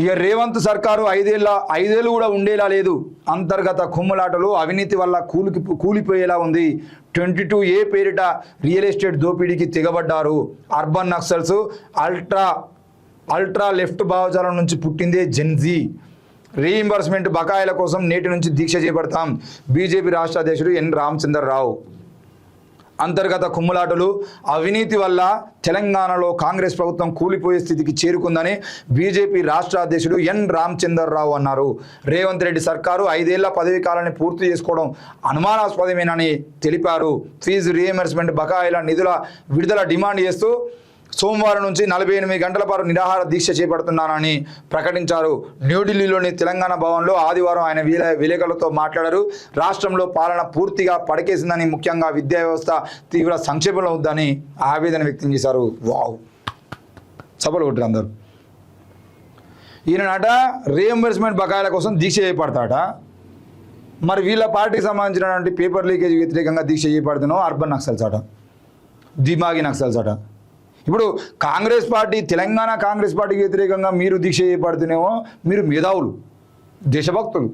ఇక రేవంత్ సర్కారు ఐదేళ్ళు కూడా ఉండేలా లేదు. అంతర్గత కుమ్ములాటలు అవినీతి వల్ల కూలిపోయేలా ఉంది. 22A పేరిట రియల్ ఎస్టేట్ దోపిడీకి తెగబడ్డారు. అర్బన్ నక్సల్స్ అల్ట్రా లెఫ్ట్ భావజాలం నుంచి పుట్టిందే జెన్జీ. రీఇంబర్స్మెంట్ బకాయిల కోసం నేటి నుంచి దీక్ష చేపడతాం. బీజేపీ రాష్ట్ర అధ్యక్షుడు ఎన్ రామచంద్రరావు. అంతర్గత కుమ్ములాటలు అవినీతి వల్ల తెలంగాణలో కాంగ్రెస్ ప్రభుత్వం కూలిపోయే స్థితికి చేరుకుందని బీజేపీ రాష్ట్ర అధ్యక్షుడు ఎన్ రామచంద్రరావు అన్నారు. రేవంత్ రెడ్డి సర్కారు 5 ఏళ్ల పదవీ కాలాన్ని పూర్తి చేసుకోవడం అనుమానాస్పదమేనని తెలిపారు. ఫీజు రీఎంబర్స్మెంట్ బకాయిల నిధుల విడుదల డిమాండ్ చేస్తూ సోమవారం నుంచి 48 గంటల పాటు నిరాహార దీక్ష చేపడుతున్నానని ప్రకటించారు. న్యూఢిల్లీలోని తెలంగాణ భవన్లో ఆదివారం ఆయన విలేకరులతో మాట్లాడారు. రాష్ట్రంలో పాలన పూర్తిగా పడకేసిందని, ముఖ్యంగా విద్యా వ్యవస్థ తీవ్ర సంక్షేమంలో ఉందని ఆవేదన వ్యక్తం చేశారు. వావ్, సభలు కొట్టారు అందరూ. ఈయనట రీఎంబర్స్మెంట్ బకాయిల కోసం దీక్ష చేపడతాట. మరి వీళ్ళ పార్టీకి సంబంధించినటువంటి పేపర్ లీకేజ్ వ్యతిరేకంగా దీక్ష చేపడుతున్నాం అర్బన్ నక్సల్స్ అట, దిమాగి నక్సల్స్ అట. ఇప్పుడు కాంగ్రెస్ పార్టీ, తెలంగాణ కాంగ్రెస్ పార్టీకి వ్యతిరేకంగా మీరు దీక్ష చేపడుతున్నామో మీరు మేధావులు, దేశభక్తులు,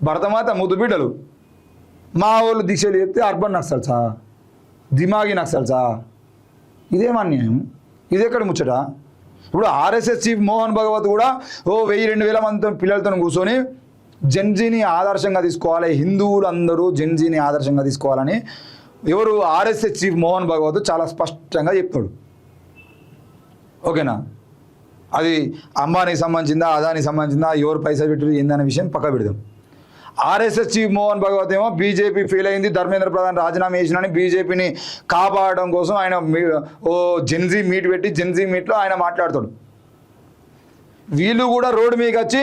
భరతమాత ముద్దుబిడ్డలు. మా వాళ్ళు దీక్షలు చెప్తే అర్బన్ నక్సల్సా, దిమాగి నక్సల్సా? ఇదేం అన్యాయం, ఇది ఎక్కడ ముచ్చట? ఇప్పుడు ఆర్ఎస్ఎస్ చీఫ్ మోహన్ భగవత్ కూడా 1000-2000 మంది పిల్లలతో కూర్చొని జెన్జీని ఆదర్శంగా తీసుకోవాలి, హిందువులందరూ జెన్జీని ఆదర్శంగా తీసుకోవాలని ఎవరు ఆర్ఎస్ఎస్ చీఫ్ మోహన్ భగవత్ చాలా స్పష్టంగా చెప్తాడు. ఓకేనా? అది అంబానీకి సంబంధించిందా, అదానికి సంబంధించిందా, ఎవరు పైసా పెట్టారు ఏందనే విషయం పక్క పెడదాం. ఆర్ఎస్ఎస్ చీఫ్ మోహన్ భగవత్ ఏమో బీజేపీ ఫెయిల్ అయింది, ధర్మేంద్ర ప్రధాన్ రాజీనామా చేసినని బీజేపీని కాపాడడం కోసం ఆయన జెన్జీ మీట్ పెట్టి జెన్జీ మీట్లో ఆయన మాట్లాడతాడు. వీళ్ళు కూడా రోడ్డు మీదకి వచ్చి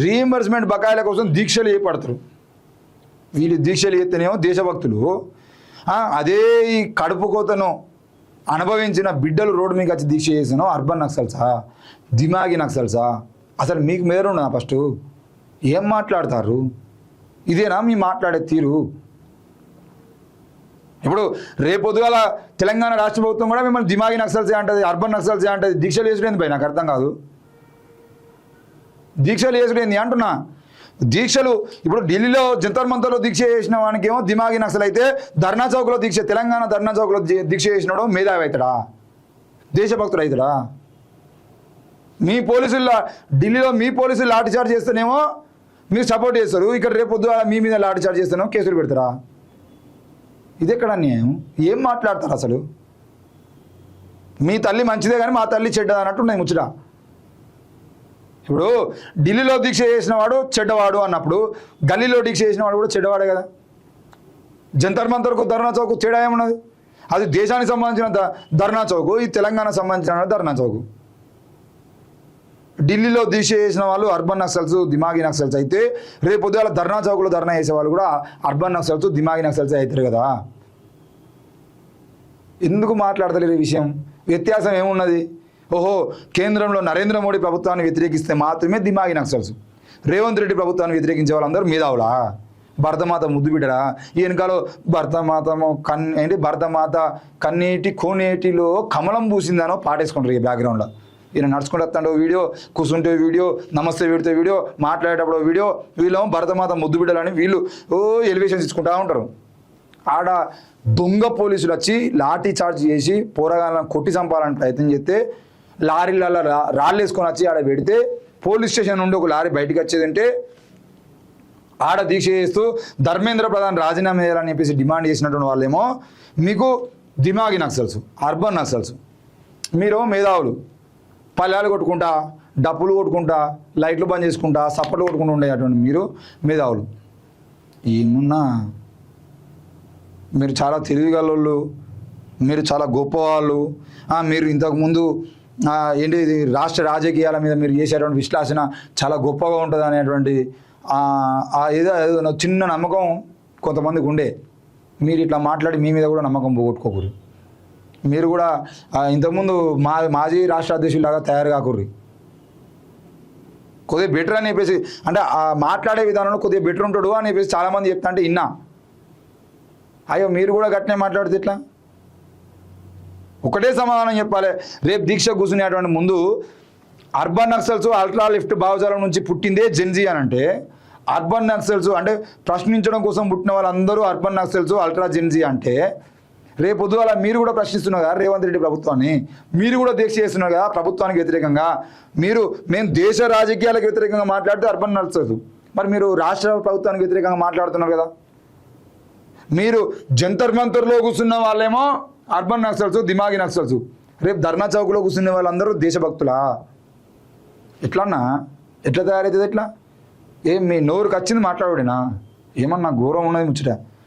రీఎంబర్స్మెంట్ బకాయిల కోసం దీక్షలు చేపడతారు. వీళ్ళు దీక్షలు చేస్తేనేమో దేశభక్తులు, అదే ఈ కడుపు కోతను అనుభవించిన బిడ్డలు రోడ్డు మీకు వచ్చి దీక్ష చేసినావు అర్బన్ నక్సల్సా, దిమాగి నక్సల్సా? అసలు మీకు మీద ఉన్నా ఫస్ట్ ఏం మాట్లాడతారు? ఇదేనా మీ మాట్లాడే తీరు? ఇప్పుడు రేపొద్దుగాల తెలంగాణ రాష్ట్ర ప్రభుత్వం కూడా మిమ్మల్ని దిమాగి నక్సల్సే అంటది, అర్బన్ నక్సల్సే అంటది. దీక్షలు చేసుడేంది భయ్? నాకు అర్థం కాదు. దీక్షలు చేసుడేంది అంటున్నా. దీక్షలు ఇప్పుడు ఢిల్లీలో జంతర్ మంతర్లో దీక్ష చేసిన వానికి ఏమో దిమాగి నక్సల్ అయితే, ధర్నా చౌక్లో దీక్ష, తెలంగాణ ధర్నా చౌక్లో దీక్ష చేసినాడు మేధావి అవుతాడా, దేశభక్తుడు అవుతాడా? మీ పోలీసులు ఢిల్లీలో మీ పోలీసులు లాఠీచార్జ్ చేస్తేనేమో మీరు సపోర్ట్ చేస్తారు, ఇక్కడ రేపు పొద్దుగా మీ మీద లాఠీచార్జ్ చేస్తేనేమో కేసులు పెడతారా? ఇది ఎక్కడ అన్యాయం? ఏం మాట్లాడతారు అసలు? మీ తల్లి మంచిదే కానీ మా తల్లి చెడ్డది అన్నట్టు ముచ్చట. ఇప్పుడు ఢిల్లీలో దీక్ష చేసిన వాడు చెడ్డవాడు అన్నప్పుడు గల్లీలో దీక్ష చేసిన వాడు కూడా చెడ్డవాడే కదా. జంతర్ మంతర్కు ధర్నా చౌక్ తేడా ఏమున్నది? అది దేశానికి సంబంధించిన ధర్నా చౌకు, ఈ తెలంగాణకు సంబంధించిన ధర్నా చౌకు. ఢిల్లీలో దీక్ష చేసిన వాళ్ళు అర్బన్ నక్సల్స్, దిమాగి నక్సల్స్ అయితే, రేపు ఉదయాల ధర్నా చౌక్లో ధర్నా చేసే వాళ్ళు కూడా అర్బన్ నక్సల్స్, దిమాగి నక్సల్స్ అవుతారు కదా. ఎందుకు మాట్లాడతలేరు ఈ విషయం? వ్యత్యాసం ఏమున్నది? ఓహో, కేంద్రంలో నరేంద్ర మోడీ ప్రభుత్వాన్ని వ్యతిరేకిస్తే మాత్రమే దిమాగి నక్సల్స్, రేవంత్ రెడ్డి ప్రభుత్వాన్ని వ్యతిరేకించే వాళ్ళందరూ మేధావులా, భరతమాత ముద్దు బిడ్డరా? ఈ వెనకాలో భరతమాత కన్నీటి కోనేటిలో కమలం పూసిందనో పాటేసుకుంటారు ఈ బ్యాక్గ్రౌండ్లో. ఈయన నడుచుకుంటూ వస్తాడో వీడియో, కూర్చుంటే వీడియో, నమస్తే పెడితే వీడియో, మాట్లాడేటప్పుడు వీడియో. వీళ్ళేమో భరతమాత ముద్దు బిడ్డలని వీళ్ళు ఎలివేషన్స్ ఇచ్చుకుంటూ ఉంటారు. ఆడ దొంగ పోలీసులు వచ్చి లాఠీ చార్జ్ చేసి పోరగాళ్ళని కొట్టి చంపాలని ప్రయత్నం చేస్తే, లారీలలో రాళ్ళు వేసుకొని వచ్చి ఆడ పెడితే, పోలీస్ స్టేషన్ నుండి ఒక లారీ బయటకు వచ్చేదంటే ఆడ దీక్ష చేస్తూ ధర్మేంద్ర ప్రధాన్ రాజీనామా చేయాలని చెప్పేసి డిమాండ్ చేసినటువంటి వాళ్ళేమో మీకు దిమాగి నక్సల్స్, అర్బన్ నక్సల్స్. మీరు మేధావులు, పల్లెలు కొట్టుకుంటా, డప్పులు కొట్టుకుంటా, లైట్లు బంద్ చేసుకుంటా, సప్పట్లు కొట్టుకుంటూ ఉండేటువంటి మీరు మేధావులు. ఏమున్నా మీరు చాలా తెలివిగలవాళ్ళు, మీరు చాలా గొప్పవాళ్ళు. మీరు ఇంతకుముందు ఏంటి ఇది రాష్ట్ర రాజకీయాల మీద మీరు చేసేటువంటి విశ్లేషణ చాలా గొప్పగా ఉంటుంది అనేటువంటి ఏదో చిన్న నమ్మకం కొంతమందికి ఉండే. మీరు ఇట్లా మాట్లాడి మీ మీద కూడా నమ్మకం పోగొట్టుకోకూరు. మీరు కూడా ఇంతకుముందు మాజీ రాష్ట్ర అధ్యక్షులాగా తయారు కాకూర్రి. కొద్దిగా బెటర్ అని చెప్పేసి, అంటే మాట్లాడే విధానంలో కొద్దిగా బెటర్ ఉంటాడు అని చెప్పేసి చాలామంది చెప్తా అంటే విన్నా. అయ్యో మీరు కూడా గట్టినే మాట్లాడితే ఇట్లా ఒకటే సమాధానం చెప్పాలి. రేపు దీక్ష కూర్చునేటువంటి ముందు అర్బన్ నక్సల్స్ అల్ట్రా లెఫ్ట్ భావజాలం నుంచి పుట్టిందే జెన్జీ అని అంటే అర్బన్ నక్సల్స్ అంటే ప్రశ్నించడం కోసం పుట్టిన వాళ్ళందరూ అర్బన్ నక్సల్స్ అల్ట్రా జెన్జీ అంటే రేపు పొద్దుగాల మీరు కూడా ప్రశ్నిస్తున్నారు కదా రేవంత్ రెడ్డి ప్రభుత్వాన్ని, మీరు కూడా దీక్ష చేస్తున్నారు కదా ప్రభుత్వానికి వ్యతిరేకంగా. మేము దేశ రాజకీయాలకు వ్యతిరేకంగా మాట్లాడితే అర్బన్ నక్సల్స్, మరి మీరు రాష్ట్ర ప్రభుత్వానికి వ్యతిరేకంగా మాట్లాడుతున్నారు కదా. మీరు జంతర్ మంతర్లో కూర్చున్న వాళ్ళేమో అర్బన్ నక్సల్స్, దిమాగి నక్సల్స్, రేపు ధర్నా చౌక్లో కూర్చునే వాళ్ళందరూ దేశభక్తులా? ఎట్లన్నా ఎట్లా తయారవుతుంది? ఎట్లా మీ నోరుకు వచ్చింది మాట్లాడుడినా? ఏమన్నా ఘోరం ఉన్నది ముచ్చట.